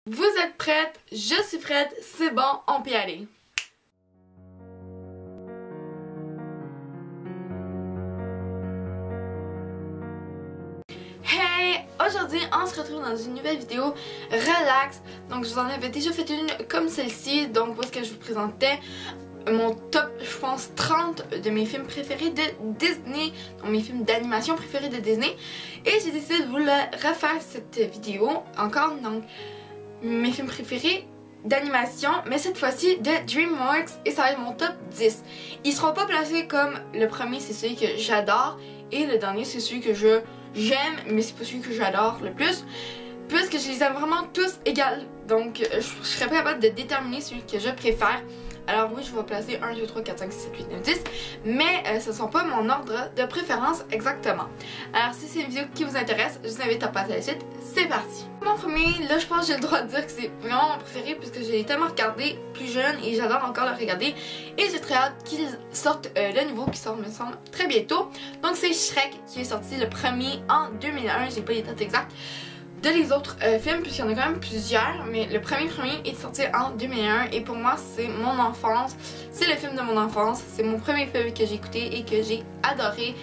Vous êtes prête? Je suis prête, c'est bon, on peut y aller. Hey! Aujourd'hui, on se retrouve dans une nouvelle vidéo relax. Donc je vous en avais déjà fait une comme celle-ci, donc où est-ce que je vous présentais mon top, je pense, 30 de mes films préférés de Disney, donc mes films d'animation préférés de Disney. Et j'ai décidé de vous refaire cette vidéo encore, donc mes films préférés d'animation, mais cette fois-ci de DreamWorks, et ça va être mon top 10. Ils seront pas placés comme le premier, c'est celui que j'adore, et le dernier, c'est celui que j'aime, mais c'est pas celui que j'adore le plus, puisque je les aime vraiment tous égales. Donc je serais pas capable de déterminer celui que je préfère. Alors oui, je vais placer 1, 2, 3, 4, 5, 6, 7, 8, 9, 10, mais ce ne sont pas mon ordre de préférence exactement. Alors si c'est une vidéo qui vous intéresse, je vous invite à passer à la suite. C'est parti! Mon premier, là je pense que j'ai le droit de dire que c'est vraiment mon préféré puisque je l'ai tellement regardé plus jeune et j'adore encore le regarder. Et j'ai très hâte qu'il sorte le nouveau qui sort, me semble, très bientôt. Donc c'est Shrek qui est sorti le premier en 2001, j'ai pas les dates exactes de les autres films puisqu'il y en a quand même plusieurs, mais le premier est sorti en 2001 et pour moi c'est mon enfance, c'est le film de mon enfance, c'est mon premier film que j'ai écouté et que j'ai adoré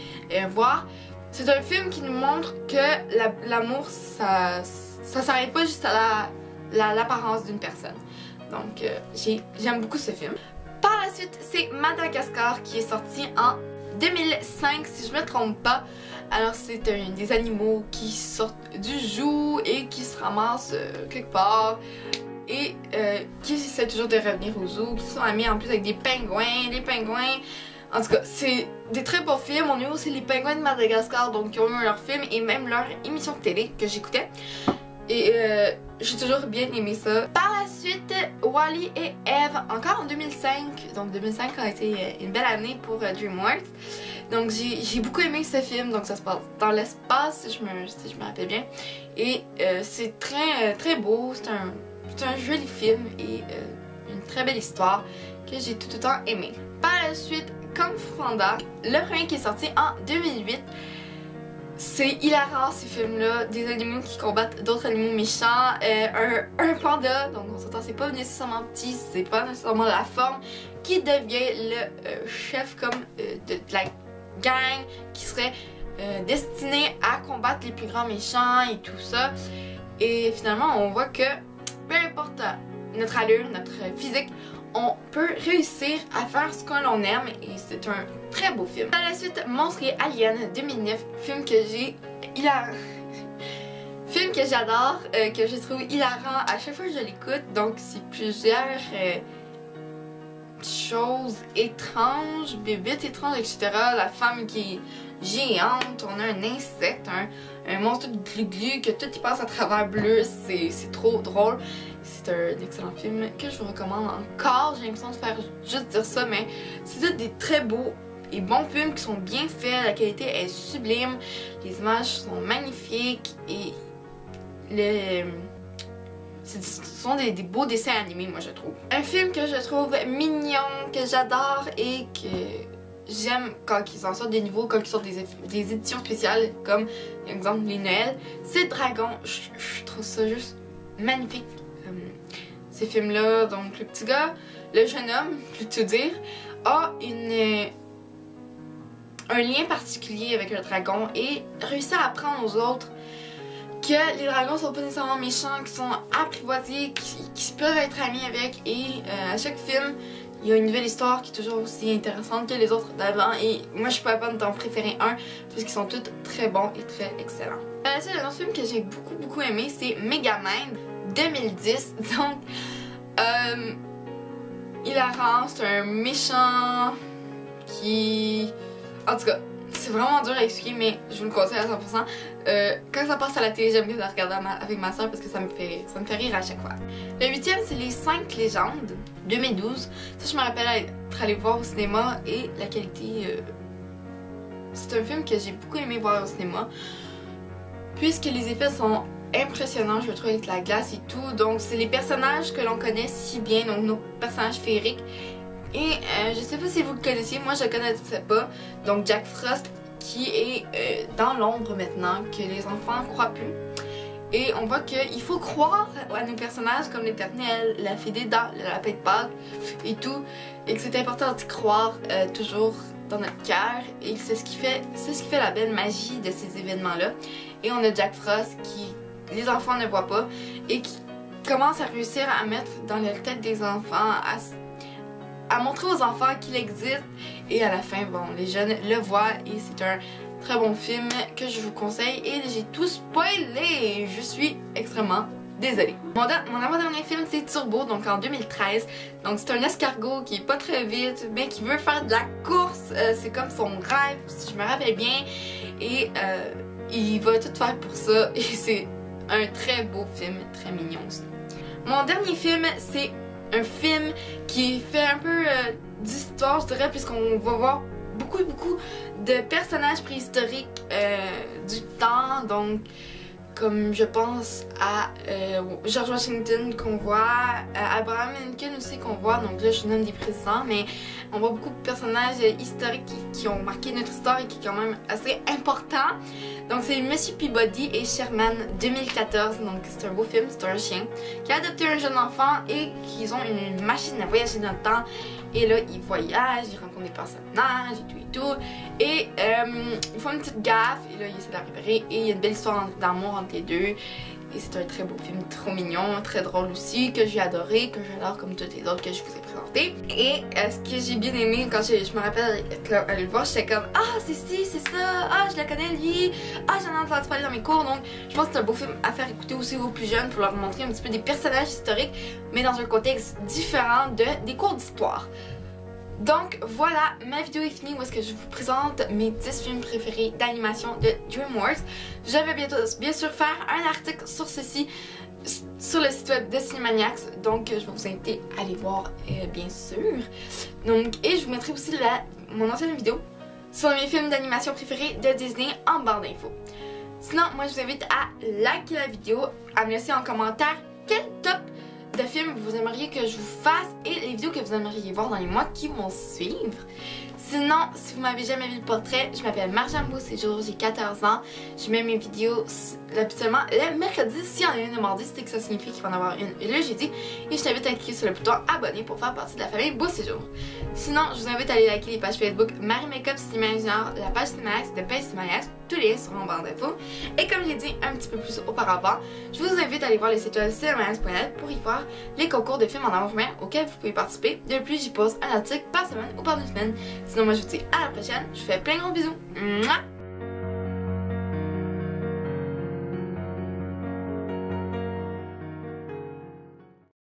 voir. C'est un film qui nous montre que l'amour ça s'arrête pas juste à l'apparence d'une personne. Donc j'aime beaucoup ce film. Par la suite c'est Madagascar qui est sorti en 2005 si je me trompe pas. Alors c'est des animaux qui sortent du zoo et qui se ramassent quelque part et qui essaient toujours de revenir au zoo, qui sont amis en plus avec des pingouins. Les pingouins, en tout cas c'est des très beaux films. On a eu aussi les pingouins de Madagascar, donc qui ont eu leur film et même leur émission de télé que j'écoutais. Et j'ai toujours bien aimé ça. Par la suite, Wall-E et Eve, encore en 2005. Donc 2005 a été une belle année pour DreamWorks. Donc j'ai beaucoup aimé ce film. Donc ça se passe dans l'espace, si je me rappelle bien. Et c'est très beau. C'est un joli film et une très belle histoire que j'ai tout autant aimé. Par la suite, Kung Fu Panda, le premier qui est sorti en 2008. C'est hilarant ces films-là, des animaux qui combattent d'autres animaux méchants, un panda, donc on s'entend c'est pas nécessairement petit, c'est pas nécessairement la forme, qui devient le chef comme de la gang qui serait destiné à combattre les plus grands méchants et tout ça. Et finalement on voit que peu importe notre allure, notre physique, on peut réussir à faire ce que l'on aime et c'est un très beau film. Par la suite, Monstres et Aliens 2009, film que film que j'adore, que je trouve hilarant à chaque fois que je l'écoute. Donc c'est plusieurs choses étranges, bébites étranges, etc. La femme qui est géante, on a un insecte, un monstre de glu-glu que tout y passe à travers bleu, c'est trop drôle. C'est un excellent film que je vous recommande encore. J'ai l'impression de faire juste dire ça, mais c'est tous des très beaux et bons films qui sont bien faits. La qualité est sublime, les images sont magnifiques et ce sont des beaux dessins animés, moi je trouve. Un film que je trouve mignon, que j'adore et que j'aime quand ils en sortent des nouveaux, quand ils sortent des éditions spéciales comme par exemple les Noëls, c'est Dragon. Je trouve ça juste magnifique. Ces films-là, donc le petit gars, le jeune homme, plutôt dire, a un lien particulier avec le dragon et réussit à apprendre aux autres que les dragons sont pas nécessairement méchants, qu'ils sont apprivoisés, qui peuvent être amis avec. Et à chaque film, il y a une nouvelle histoire qui est toujours aussi intéressante que les autres d'avant. Et moi, je suis pas capable d'en préférer un puisqu'ils sont tous très bons et très excellents. C'est un autre film que j'ai beaucoup aimé, c'est Megamind 2010. Donc, hilarant, c'est un méchant qui... En tout cas, c'est vraiment dur à expliquer, mais je vous le conseille à 100%. Quand ça passe à la télé, j'aime bien la regarder avec ma soeur parce que ça me fait rire à chaque fois. Le 8e, c'est Les 5 légendes 2012. Ça, je me rappelle être allée voir au cinéma et la qualité... c'est un film que j'ai beaucoup aimé voir au cinéma puisque les effets sont impressionnant, je le trouve, avec la glace et tout. Donc c'est les personnages que l'on connaît si bien, donc nos personnages féeriques. Et je sais pas si vous le connaissiez, moi je le connaissais pas. Donc Jack Frost qui est dans l'ombre maintenant, que les enfants croient plus. Et on voit qu'il faut croire à nos personnages comme l'Éternel, la Fée des Dents, le Lapin de Pâques et tout. Et que c'est important d'y croire toujours dans notre cœur. Et c'est ce qui fait la belle magie de ces événements-là. Et on a Jack Frost qui, les enfants ne voient pas et qui commence à réussir à mettre dans la tête des enfants, à montrer aux enfants qu'il existe. Et à la fin, bon, les jeunes le voient et c'est un très bon film que je vous conseille. Et j'ai tout spoilé, je suis extrêmement désolée. Mon avant-dernier film, c'est Turbo, donc en 2013. Donc c'est un escargot qui est pas très vite, mais qui veut faire de la course. C'est comme son rêve, si je me rappelle bien. Et il va tout faire pour ça. Et c'est un très beau film, très mignon aussi. Mon dernier film, c'est un film qui fait un peu d'histoire, je dirais, puisqu'on va voir beaucoup de personnages préhistoriques du temps. Donc, comme je pense à George Washington qu'on voit, Abraham Lincoln aussi qu'on voit, donc là je nomme des présidents, mais on voit beaucoup de personnages historiques qui ont marqué notre histoire et qui est quand même assez important. Donc c'est Monsieur Peabody et Sherman 2014, donc c'est un beau film, c'est un chien qui a adopté un jeune enfant et qui ont une machine à voyager dans le temps. Et là, ils voyagent, ils rencontrent des personnages et tout. Et ils font une petite gaffe et là, ils essaient de la réparer. Et il y a une belle histoire d'amour entre les deux. Et c'est un très beau film, trop mignon, très drôle aussi, que j'ai adoré, que j'adore comme tous les autres que je vous ai présentés. Et ce que j'ai bien aimé, quand je me rappelle à le voir, j'étais comme « Ah, c'est ci, c'est ça, ah, je la connais lui, ah, j'en ai entendu parler dans mes cours ». Donc, je pense que c'est un beau film à faire écouter aussi aux plus jeunes pour leur montrer un petit peu des personnages historiques, mais dans un contexte différent des cours d'histoire. Donc voilà, ma vidéo est finie où est-ce que je vous présente mes 10 films préférés d'animation de DreamWorks. Je vais bientôt, bien sûr, faire un article sur ceci sur le site web de Cinemaniacs, donc je vais vous inviter à aller voir bien sûr. Donc, et je vous mettrai aussi mon ancienne vidéo sur mes films d'animation préférés de Disney en barre d'infos. Sinon, moi je vous invite à liker la vidéo, à me laisser en commentaire quel top de films vous aimeriez que je vous fasse et les vidéos que vous aimeriez voir dans les mois qui vont suivre. Sinon, si vous m'avez jamais vu le portrait, je m'appelle Marjane Beauséjour, j'ai 14 ans. Je mets mes vidéos habituellement le mercredi. S'il y en a une le mardi, c'est que ça signifie qu'il va en avoir une le jeudi. Et je t'invite à cliquer sur le bouton abonner pour faire partie de la famille Beauséjour. Sinon, je vous invite à aller liker les pages Facebook Marie Makeup Cinéma Junior, la page Cinémax de Page Cinémax, tous les liens seront en barre d'infos. Et comme j'ai dit un petit peu plus auparavant, je vous invite à aller voir le site web cinemaniacs.net pour y voir les concours de films en avant-première auxquels vous pouvez participer. De plus, j'y poste un article par semaine ou par 2 semaines. Sinon, moi je vous dis à la prochaine. Je vous fais plein de gros bisous. Mouah!